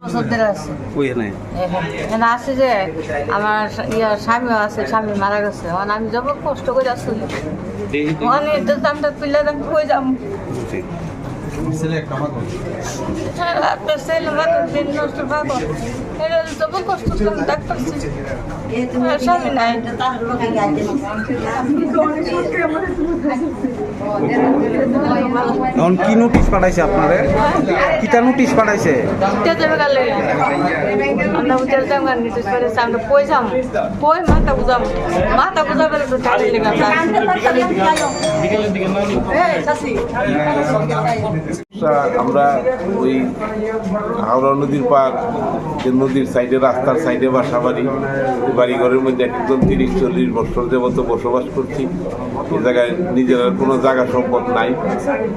বছর ধরে আছে এখানে আছে যে আমার স্বামীও আছে, স্বামী মারা গেছে। মানে আমি যাব কষ্ট করে আসছি, মানে দামটা পিলে দাম কই যাম। একটা ছেলে মাত্র 3 নষ্ট পাবো, এটা যাব কষ্ট করে ডাক্তারছি, স্বামী নাই। এখন কি নোটিশ পাঠাইছে আপনারে? কিটা নোটিশ পাঠাইছে? আমরা উঠে যাম, নোটিশ পাঠাইছে। আমরা কই যাম, কই মাথা বুঝাম, মাথা বুঝাবে তো টাকা লেগে আমরা ওই হাওড়া নদীর পার, যে নদীর সাইডে, রাস্তার সাইডে বাসা বাড়ি, বাড়িঘরের মধ্যে একদম 30-40 বছর যাবত বসবাস করছি। এই জায়গায় নিজের কোনো জায়গা সম্পদ নাই,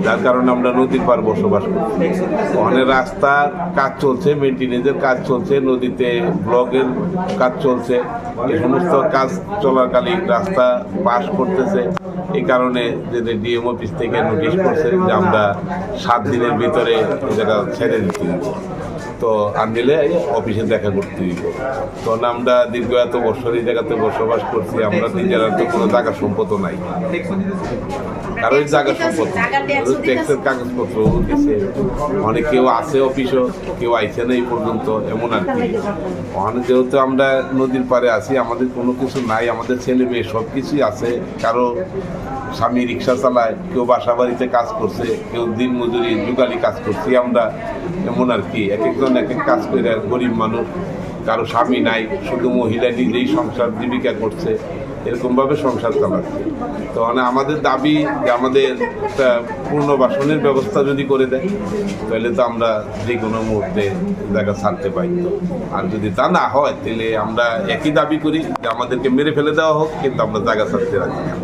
যার কারণে আমরা নদীর পার বসবাস করছি। ওখানে রাস্তার কাজ চলছে, মেনটেনেন্সের কাজ চলছে, নদীতে ব্লকের কাজ চলছে। এই সমস্ত কাজ চলাকালীন রাস্তা পাস করতেছে। এই কারণে যে ডিএম অফিস থেকে নোটিশ করছে যে আমরা 7 দিনের ভিতরে এই জায়গা ছেড়ে দিতে দিব, তো আর নিলে অফিসে দেখা করতে দিব। তখন আমরা দীর্ঘ এত বছর এই জায়গাতে বসবাস করছি, আমরা নিজেরা তো কোনো জায়গা সম্পদও নাই, কারণ এই জায়গা সম্পদ ট্যাক্সের কাগজপত্র দিচ্ছে। অনেক কেউ আছে অফিসও, কেউ আইছে না এই পর্যন্ত, এমন আর কি। ওখানে যেহেতু আমরা নদীর পাড়ে আছি, আমাদের কোনো কিছু নাই, আমাদের ছেলে মেয়ে সব কিছুই আছে। কারো স্বামী রিক্সা চালায়, কেউ বাসা বাড়িতে কাজ করছে, কেউ দিন মজুরি যুগালি কাজ করছি আমরা, এমন আর কি। এক একজন এক এক কাজ করে, গরিব মানুষ, কারো স্বামী নাই, শুধু মহিলা নিজেই সংসার জীবিকা করছে, এরকমভাবে সংসার চালাচ্ছে। তো মানে আমাদের দাবি যে আমাদের একটা পুনর্বাসনের ব্যবস্থা যদি করে দেয়, তাহলে তো আমরা যে কোনো মুহূর্তে জায়গা ছাড়তে পারি। আর যদি তা না হয়, তাহলে আমরা একই দাবি করি যে আমাদেরকে মেরে ফেলে দেওয়া হোক, কিন্তু আমরা জায়গা ছাড়তে রাজি না।